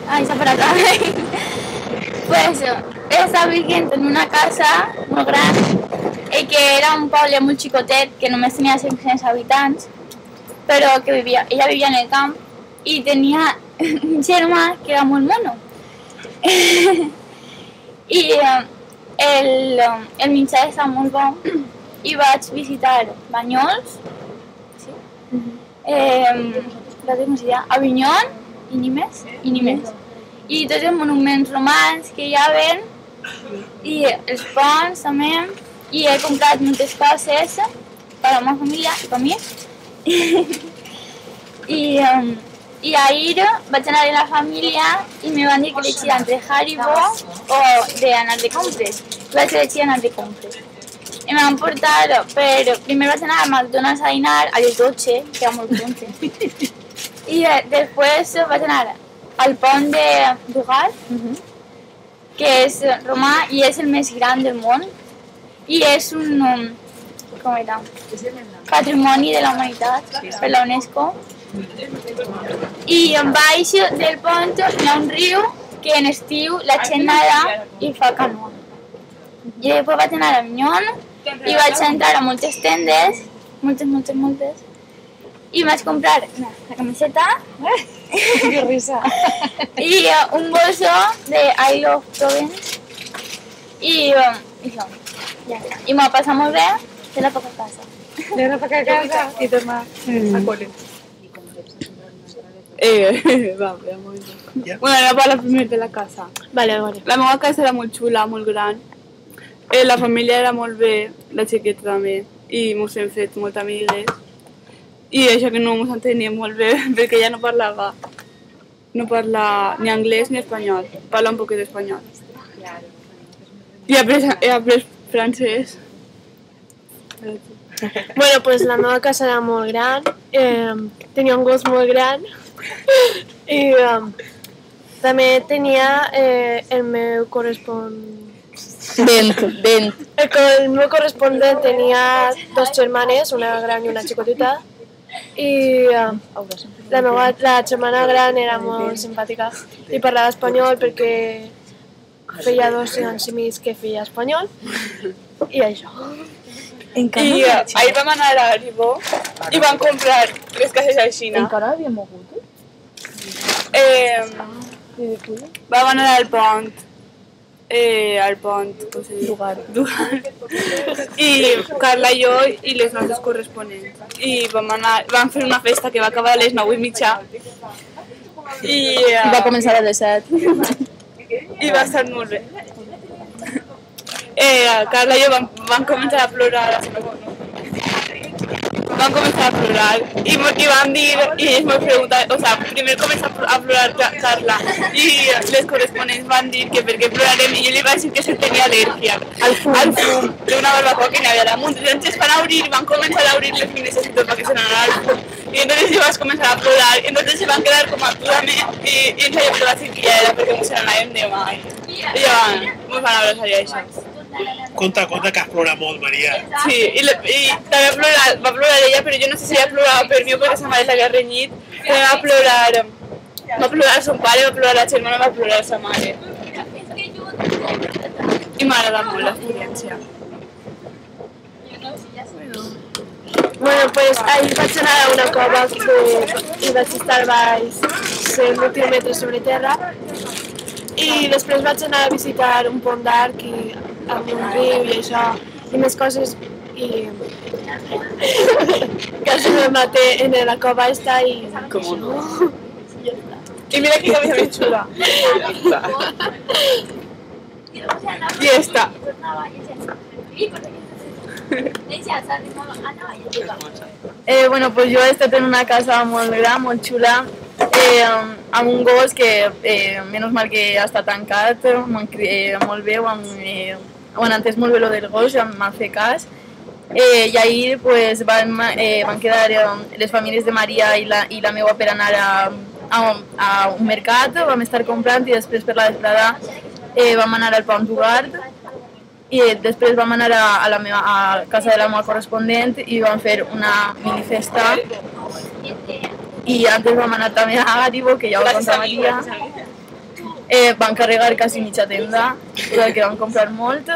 Ai, s'ha parat la Pues estava vivint en una casa molt gran que era un poble molt xicotet que només tenia 500 habitants, però que ella vivia en el camp i tenia un germà que era molt mono. I el menjar estava molt bo i vaig visitar Banyols, sí? Com es deia? Avinyón i Nimes. I tots els monuments romans que hi ha i els ponts també, i he comprat moltes coses per a la meva família i per a mi. I ahir vaig anar amb la família i me van dir que elegir entre Haribo o d'anar de compres. Vaig elegir anar de compres. I me van portar, primer vaig anar al McDonald's a dinar a les 12, que era molt punte. I després vaig anar al pont de Dugal, que és romà i és el més gran del món. I és un patrimoni de la humanitat per la UNESCO. I en baix del pont hi ha un riu que en estiu la gent nada i fa canoa. I després vaig anar a Avinyón i vaig entrar a moltes tendes, moltes, i vaig comprar la camiseta Que risa. i un bolso de I Love Provence i això. I m'ho ha passat molt bé de la poca casa. De la poca casa i tornar a col·le. Va, veamos. Bueno, era para la primera de la casa. Vale. La meva casa era molt xula, molt gran. La família era molt bé, la xiqueta també. I mos hem fet moltes amigues. I això que no mos enteníem molt bé, perquè ella no parla ni anglès ni espanyol. Parla un poquet d'espanyol. I he après francès. Bueno, pues la meva casa era molt gran, tenia un gos molt gran i també tenia el meu correspondent. El meu correspondent tenia dos germanes, una gran i una xicotita, i la germana gran era molt simpàtica i parlava espanyol perquè feia 2 anys i mig que feia espanyol i això. I ahir vam anar a Haribo i vam comprar les cases a Xina. Encara havia mogut? Vam anar al pont, com se diu? Dugar. I Carla i jo i les nostres corresponents. I vam fer una festa que va acabar a les 9:30. I va començar a les 7. I va estar molt bé. Carla i jo vam començar a plorar. Vam començar a plorar i vam dir, i ells m'ho preguntaven, o sigui, primer començar a plorar Carla i les corresponents van dir que per què plorarem i jo li vaig dir que se tenia al·lèrgia al fum d'una barbacoa que n'hi havia damunt. Entonces van començar a obrir les finestres i tot perquè se n'anava al fum. I entonces jo vaig començar a plorar i entonces se van quedar com a plorament i en serio que va dir que ja era perquè mos n'anàvem demà. I ja mos van abraçar i això. Conta que has plorat molt, Maria. Sí, i també va plorar ella, però jo no sé si ella plorava per mi o perquè sa mare l'havia renyit. També va plorar son pare, va plorar la germana, va plorar sa mare. I m'ha agradat molt l'experiència. Bueno, pues ahir vaig anar a una cova i vaig estar baix 100 metres sobre terra i després vaig anar a visitar un pont d'arc amb un riu i això i més coses i quasi me maté en la cova esta i... Com no? I mira que camisa més xula. I esta. Bueno, pues jo he estat en una casa molt gran, molt xula, amb un gos que, menys mal que ja està tancat, molt bé, ho han entès molt bé lo del gos, m'han fet cas. I ahir pues, van quedar les famílies de Maria i la meva per anar a un mercat, vam estar comprant i després per la vesprada vam anar al Pont d'Ugart i després vam anar a casa de la meva correspondent i vam fer una minifesta i antes vam anar també a Haribo, que ja ho va contar Maria, van carregar quasi mitja tenda, perquè vam comprar molt,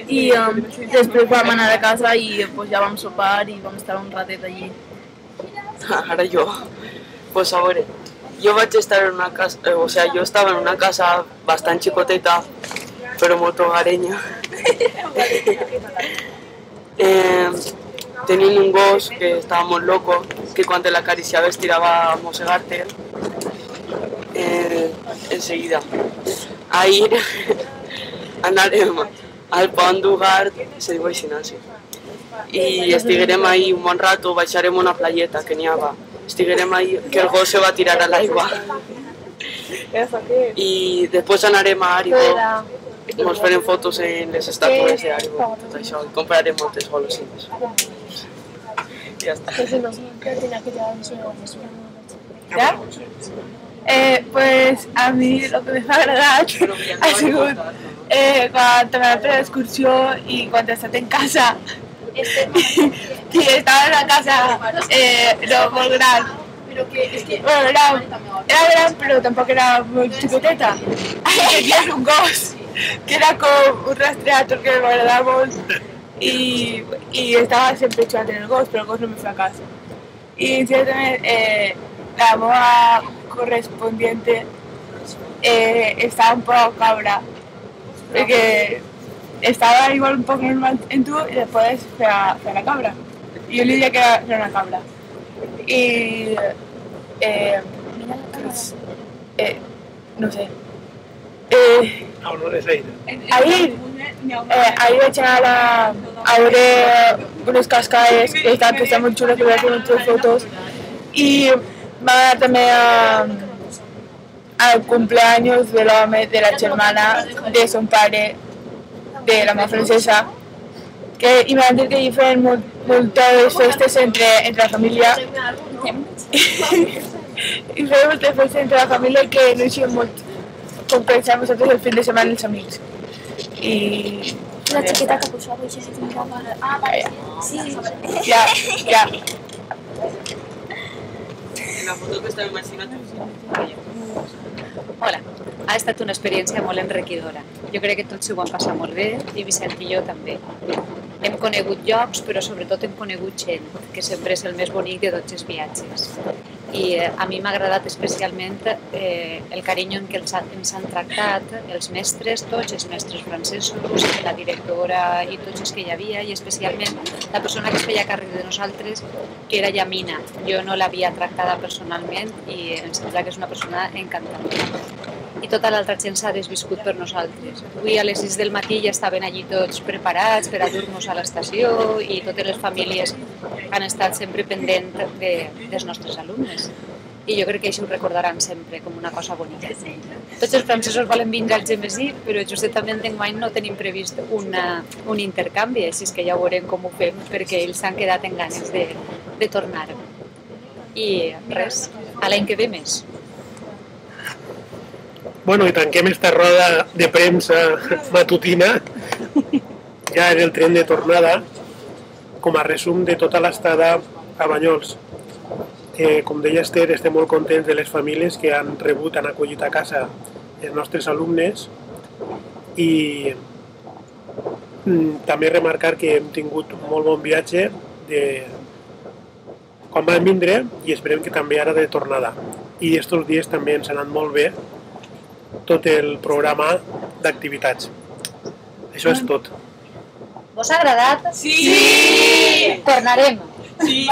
i després vam anar a casa i pues, ja vam sopar i vam estar un ratet allí. Ara jo, pues a veure, jo vaig estar en una casa, o sea, jo estava en una casa bastant xicoteta, però molt hogareña. Tenim un gos que estava molt loco, que quan te l'acariciaves tirava a mossegar-te enseguida. Ahir anarem al Pont d'Ugart, se diu així, sí. I estiguerem ahí un bon rato, baixarem una playeta que n'hi havia. Estiguerem ahí, que el gos se va tirar a l'aigua. I després anarem a Haribo, ens farem fotos en les estàtues de Haribo, tot això, i comprarem moltes golosines. I ja està. ¿Ya? Pues a mí lo que me ha agradado ha sigut cuando me fui a l'excursió i quan he estat en casa i estava en una casa no molt gran. Bueno, era gran però tampoc era molt xicoteta. I tenies un gos que era com un rastreador que m'agradava molt i estava sempre jugant en el gos, però el gos no me feia cas. I certament la meva correspondiente estaba un poco cabra, porque estaba igual un poco normal en tú y después fue a la cabra. Y yo le dije que era una cabra. Y no sé. Ahir vaig anar a veure unes cascades que estan molt xules, que vaig fer moltes fotos. I va anar també al cumpleaños de la germana de son padre, de la meva francesa, i m'han dit que hi feien moltes festes entre la família. I feien moltes festes entre la família que no eixien molt com pensàvem nosaltres el fin de setmana els amics. I... La xiqueta que posava això se mirava... Ah, vale. Sí. Ja. La foto que estava imaginant. Hola, ha estat una experiència molt enriquidora. Jo crec que tots s'ho van passar molt bé i Vicent i jo també. Hem conegut llocs, però sobretot hem conegut gent, que sempre és el més bonic de tots els viatges. I a mi m'ha agradat especialment el carinyo en què ens han tractat els mestres, tots els mestres francesos, la directora i tots els que hi havia, i especialment la persona que es feia càrrec de nosaltres, que era Yamina. Jo no l'havia tractada personalment i em sembla que és una persona encantadora. I tota l'altra gent s'ha desviscut per nosaltres. Avui a les 6 del matí ja estaven allí tots preparats per a dur-nos a l'estació i totes les famílies han estat sempre pendents dels nostres alumnes. I jo crec que això ho recordaran sempre com una cosa bonica. Tots els francesos volen vindre al Gemesí, però justament enguany no tenim previst un intercanvi, així que ja veurem com ho fem, perquè ells s'han quedat en ganes de tornar. I res, a l'any que ve més. Bueno, i tanquem esta roda de premsa matutina, ja en el tren de tornada, com a resum de tota l'estada a Banyols. Com deia Esther, estem molt contents de les famílies que han rebut, han acollit a casa els nostres alumnes i també remarcar que hem tingut un molt bon viatge quan vam vindre i esperem que també ara de tornada. I estos dies també ens ha anat molt bé tot el programa d'activitats. Això és tot. ¿Vos ha agradat? Sí! Tornarem. Sí!